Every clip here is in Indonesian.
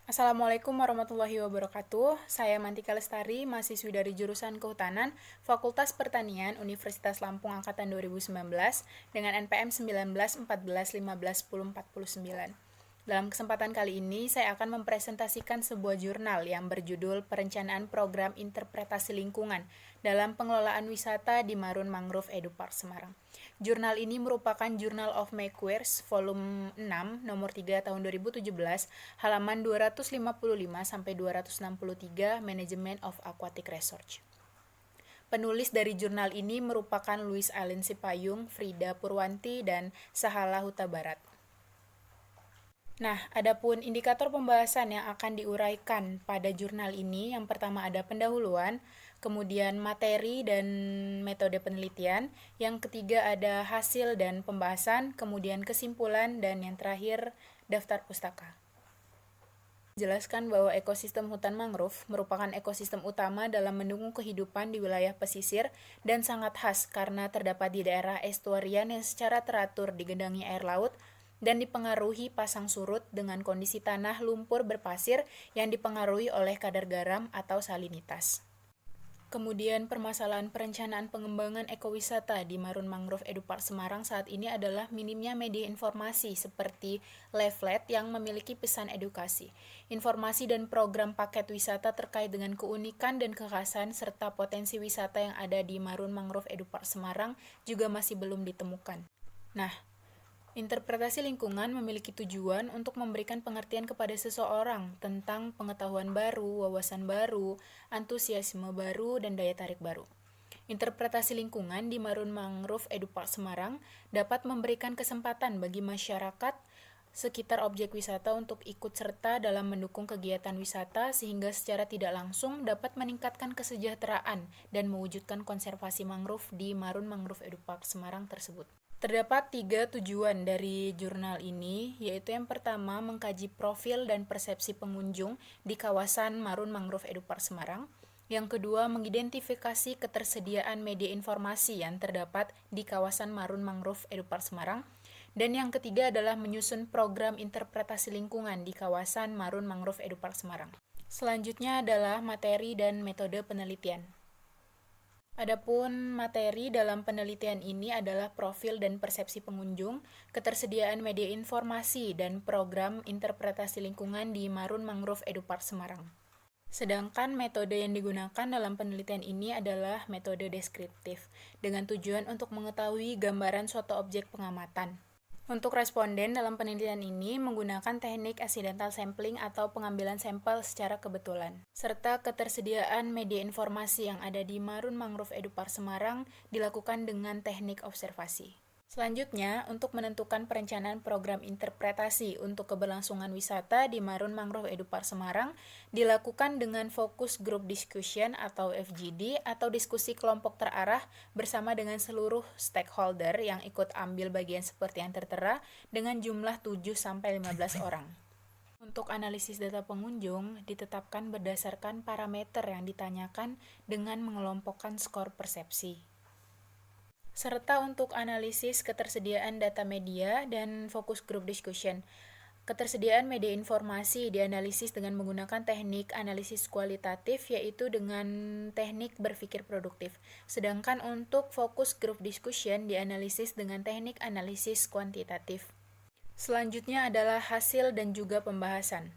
Assalamualaikum warahmatullahi wabarakatuh. Saya Mantika Lestari, mahasiswi dari jurusan Kehutanan, Fakultas Pertanian, Universitas Lampung Angkatan 2019 dengan NPM 19 14 15 10 49. Dalam kesempatan kali ini, saya akan mempresentasikan sebuah jurnal yang berjudul Perencanaan Program Interpretasi Lingkungan dalam Pengelolaan Wisata di Marun Mangrove Edupark Semarang. Jurnal ini merupakan Journal of Maquares volume 6 nomor 3 tahun 2017, halaman 255 sampai 263, Management of Aquatic Research. Penulis dari jurnal ini merupakan Louis Allen Sipayung, Frida Purwanti, dan Sahala Huta Barat. Nah, adapun indikator pembahasan yang akan diuraikan pada jurnal ini, yang pertama ada pendahuluan, kemudian materi dan metode penelitian, yang ketiga ada hasil dan pembahasan, kemudian kesimpulan, dan yang terakhir daftar pustaka. Jelaskan bahwa ekosistem hutan mangrove merupakan ekosistem utama dalam mendukung kehidupan di wilayah pesisir dan sangat khas karena terdapat di daerah estuarian yang secara teratur digenangi air laut dan dipengaruhi pasang surut dengan kondisi tanah lumpur berpasir yang dipengaruhi oleh kadar garam atau salinitas. Kemudian permasalahan perencanaan pengembangan ekowisata di Marun Mangrove Edupark Semarang saat ini adalah minimnya media informasi seperti leaflet yang memiliki pesan edukasi, informasi dan program paket wisata terkait dengan keunikan dan kekhasan serta potensi wisata yang ada di Marun Mangrove Edupark Semarang juga masih belum ditemukan. Nah, interpretasi lingkungan memiliki tujuan untuk memberikan pengertian kepada seseorang tentang pengetahuan baru, wawasan baru, antusiasme baru, dan daya tarik baru. Interpretasi lingkungan di Marun Mangrove Edupark Semarang dapat memberikan kesempatan bagi masyarakat sekitar objek wisata untuk ikut serta dalam mendukung kegiatan wisata sehingga secara tidak langsung dapat meningkatkan kesejahteraan dan mewujudkan konservasi mangrove di Marun Mangrove Edupark Semarang tersebut. Terdapat 3 tujuan dari jurnal ini, yaitu yang pertama mengkaji profil dan persepsi pengunjung di kawasan Marun Mangrove Edupark Semarang. Yang kedua, mengidentifikasi ketersediaan media informasi yang terdapat di kawasan Marun Mangrove Edupark Semarang. Dan yang ketiga adalah menyusun program interpretasi lingkungan di kawasan Marun Mangrove Edupark Semarang. Selanjutnya adalah materi dan metode penelitian. Adapun materi dalam penelitian ini adalah profil dan persepsi pengunjung, ketersediaan media informasi, dan program interpretasi lingkungan di Marun Mangrove Edupark Semarang. Sedangkan metode yang digunakan dalam penelitian ini adalah metode deskriptif, dengan tujuan untuk mengetahui gambaran suatu objek pengamatan. Untuk responden dalam penelitian ini menggunakan teknik accidental sampling atau pengambilan sampel secara kebetulan, serta ketersediaan media informasi yang ada di Marun Mangrove Edupark Semarang dilakukan dengan teknik observasi. Selanjutnya, untuk menentukan perencanaan program interpretasi untuk keberlangsungan wisata di Marun Mangrove Edupark Semarang dilakukan dengan fokus group discussion atau FGD atau diskusi kelompok terarah bersama dengan seluruh stakeholder yang ikut ambil bagian seperti yang tertera dengan jumlah 7-15 orang. Untuk analisis data pengunjung ditetapkan berdasarkan parameter yang ditanyakan dengan mengelompokkan skor persepsi. Serta untuk analisis ketersediaan data media dan fokus group discussion. Ketersediaan media informasi dianalisis dengan menggunakan teknik analisis kualitatif, yaitu dengan teknik berpikir produktif. Sedangkan untuk fokus group discussion dianalisis dengan teknik analisis kuantitatif. Selanjutnya adalah hasil dan juga pembahasan.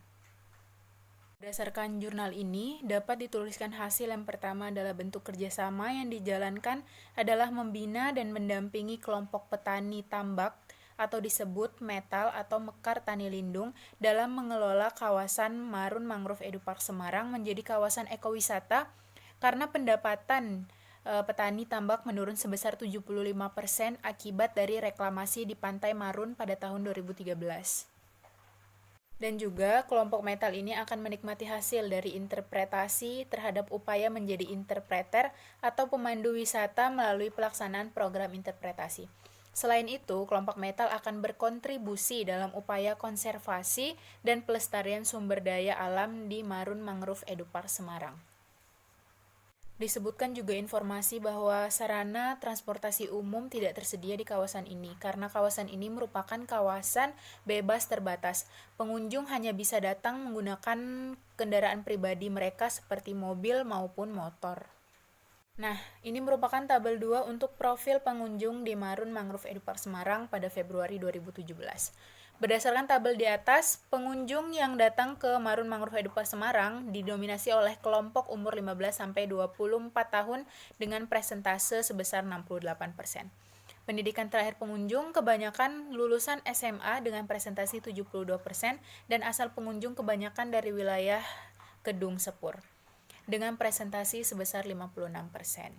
Berdasarkan jurnal ini, dapat dituliskan hasil yang pertama adalah bentuk kerjasama yang dijalankan adalah membina dan mendampingi kelompok petani tambak atau disebut metal atau mekar tani lindung dalam mengelola kawasan Marun Mangrove Edupark Semarang menjadi kawasan ekowisata karena pendapatan petani tambak menurun sebesar 75% akibat dari reklamasi di Pantai Marun pada tahun 2013. Dan juga kelompok metal ini akan menikmati hasil dari interpretasi terhadap upaya menjadi interpreter atau pemandu wisata melalui pelaksanaan program interpretasi. Selain itu, kelompok metal akan berkontribusi dalam upaya konservasi dan pelestarian sumber daya alam di Marun Mangrove Edupark Semarang. Disebutkan juga informasi bahwa sarana transportasi umum tidak tersedia di kawasan ini, karena kawasan ini merupakan kawasan bebas terbatas. Pengunjung hanya bisa datang menggunakan kendaraan pribadi mereka seperti mobil maupun motor. Nah, ini merupakan tabel 2 untuk profil pengunjung di Marun Mangrove Edupark Semarang pada Februari 2017. Berdasarkan tabel di atas, pengunjung yang datang ke Marun Mangrove Edupark Semarang didominasi oleh kelompok umur 15-24 tahun dengan presentase sebesar 68%. Pendidikan terakhir pengunjung kebanyakan lulusan SMA dengan presentasi 72% dan asal pengunjung kebanyakan dari wilayah Kedung Sepur dengan presentasi sebesar 56%.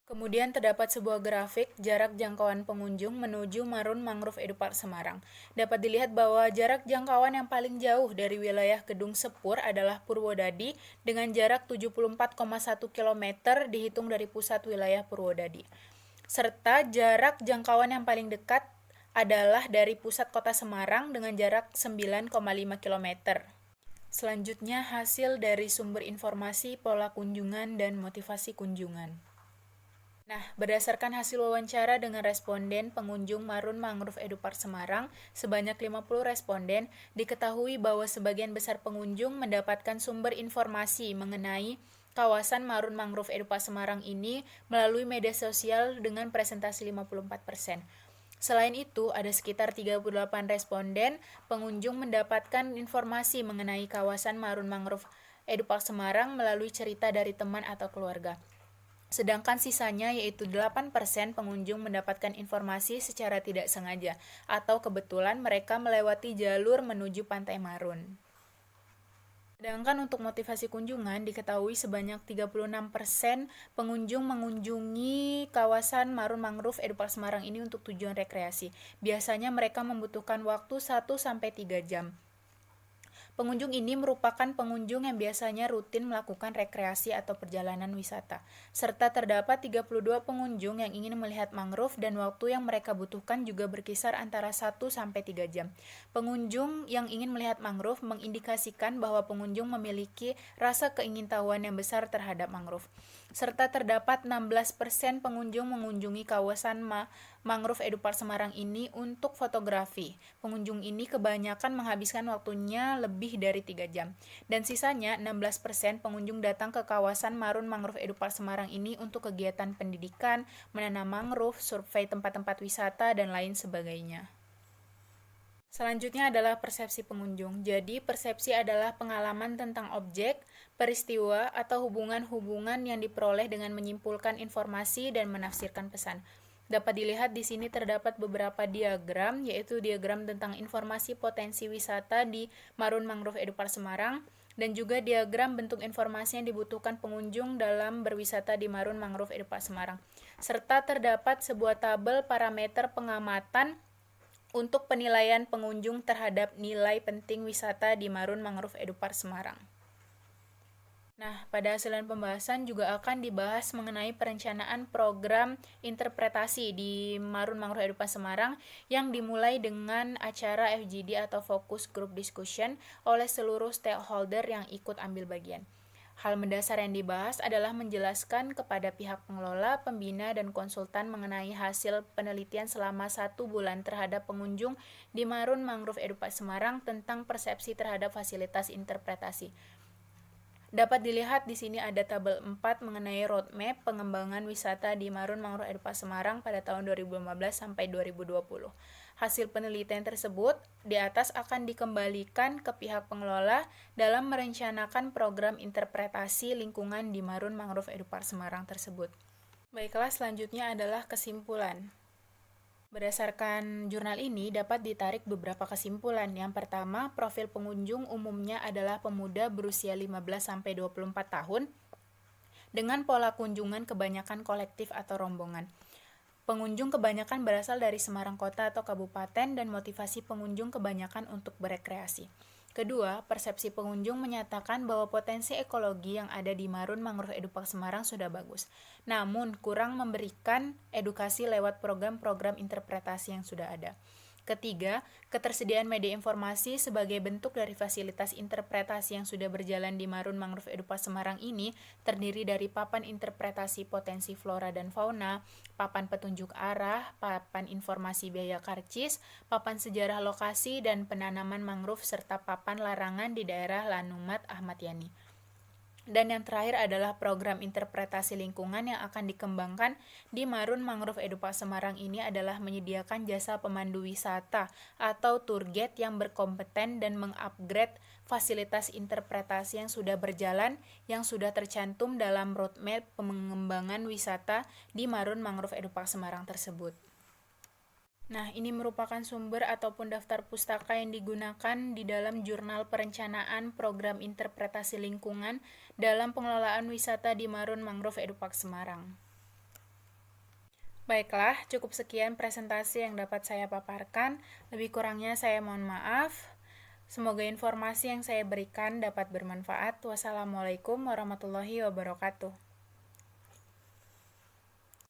Kemudian terdapat sebuah grafik jarak jangkauan pengunjung menuju Marun Mangrove Edupark Semarang. Dapat dilihat bahwa jarak jangkauan yang paling jauh dari wilayah Kedung Sepur adalah Purwodadi dengan jarak 74,1 km dihitung dari pusat wilayah Purwodadi. Serta jarak jangkauan yang paling dekat adalah dari pusat kota Semarang dengan jarak 9,5 km. Selanjutnya hasil dari sumber informasi, pola kunjungan, dan motivasi kunjungan. Nah, berdasarkan hasil wawancara dengan responden pengunjung Marun Mangrove Edupark Semarang, sebanyak 50 responden, diketahui bahwa sebagian besar pengunjung mendapatkan sumber informasi mengenai kawasan Marun Mangrove Edupark Semarang ini melalui media sosial dengan presentasi 54%. Selain itu, ada sekitar 38 responden pengunjung mendapatkan informasi mengenai kawasan Marun Mangrove Edupark Semarang melalui cerita dari teman atau keluarga. Sedangkan sisanya yaitu 8% pengunjung mendapatkan informasi secara tidak sengaja atau kebetulan mereka melewati jalur menuju Pantai Marun. Sedangkan untuk motivasi kunjungan diketahui sebanyak 36% pengunjung mengunjungi kawasan Marun Mangrove Edupark Semarang ini untuk tujuan rekreasi. Biasanya mereka membutuhkan waktu 1-3 jam. Pengunjung ini merupakan pengunjung yang biasanya rutin melakukan rekreasi atau perjalanan wisata, serta terdapat 32 pengunjung yang ingin melihat mangrove dan waktu yang mereka butuhkan juga berkisar antara 1-3 jam. Pengunjung yang ingin melihat mangrove mengindikasikan bahwa pengunjung memiliki rasa keingintahuan yang besar terhadap mangrove. Serta terdapat 16% pengunjung mengunjungi kawasan Mangrove Edupark Semarang ini untuk fotografi. Pengunjung ini kebanyakan menghabiskan waktunya lebih dari 3 jam. Dan sisanya 16% pengunjung datang ke kawasan Marun Mangrove Edupark Semarang ini untuk kegiatan pendidikan, menanam mangrove, survei tempat-tempat wisata, dan lain sebagainya. Selanjutnya adalah persepsi pengunjung. Jadi, persepsi adalah pengalaman tentang objek, peristiwa, atau hubungan-hubungan yang diperoleh dengan menyimpulkan informasi dan menafsirkan pesan. Dapat dilihat di sini terdapat beberapa diagram, yaitu diagram tentang informasi potensi wisata di Marun Mangrove Edupark Semarang, dan juga diagram bentuk informasi yang dibutuhkan pengunjung dalam berwisata di Marun Mangrove Edupark Semarang. Serta terdapat sebuah tabel parameter pengamatan untuk penilaian pengunjung terhadap nilai penting wisata di Marun Mangrove Edupark Semarang. Nah, pada hasilan pembahasan juga akan dibahas mengenai perencanaan program interpretasi di Marun Mangrove Edupark Semarang yang dimulai dengan acara FGD atau Focus Group Discussion oleh seluruh stakeholder yang ikut ambil bagian. Hal mendasar yang dibahas adalah menjelaskan kepada pihak pengelola, pembina, dan konsultan mengenai hasil penelitian selama 1 bulan terhadap pengunjung di Marun Mangrove Edupark Semarang tentang persepsi terhadap fasilitas interpretasi. Dapat dilihat di sini ada tabel 4 mengenai roadmap pengembangan wisata di Marun Mangrove Edupark Semarang pada tahun 2015 sampai 2020. Hasil penelitian tersebut di atas akan dikembalikan ke pihak pengelola dalam merencanakan program interpretasi lingkungan di Marun Mangrove Edupark Semarang tersebut. Baiklah, selanjutnya adalah kesimpulan. Berdasarkan jurnal ini dapat ditarik beberapa kesimpulan. Yang pertama, profil pengunjung umumnya adalah pemuda berusia 15-24 tahun dengan pola kunjungan kebanyakan kolektif atau rombongan. Pengunjung kebanyakan berasal dari Semarang Kota atau Kabupaten dan motivasi pengunjung kebanyakan untuk berekreasi. Kedua, persepsi pengunjung menyatakan bahwa potensi ekologi yang ada di Marun Mangrove Edupark Semarang sudah bagus. Namun, kurang memberikan edukasi lewat program-program interpretasi yang sudah ada. Ketiga, ketersediaan media informasi sebagai bentuk dari fasilitas interpretasi yang sudah berjalan di Marun Mangrove Edupa Semarang ini terdiri dari papan interpretasi potensi flora dan fauna, papan petunjuk arah, papan informasi biaya karcis, papan sejarah lokasi dan penanaman mangrove serta papan larangan di daerah Lanumat Ahmad Yani. Dan yang terakhir adalah program interpretasi lingkungan yang akan dikembangkan di Marun Mangrove Edupa Semarang ini adalah menyediakan jasa pemandu wisata atau tour guide yang berkompeten dan mengupgrade fasilitas interpretasi yang sudah berjalan yang sudah tercantum dalam roadmap pengembangan wisata di Marun Mangrove Edupa Semarang tersebut. Nah, ini merupakan sumber ataupun daftar pustaka yang digunakan di dalam Jurnal Perencanaan Program Interpretasi Lingkungan dalam pengelolaan wisata di Marun Mangrove Edupark Semarang. Baiklah, cukup sekian presentasi yang dapat saya paparkan. Lebih kurangnya saya mohon maaf. Semoga informasi yang saya berikan dapat bermanfaat. Wassalamualaikum warahmatullahi wabarakatuh.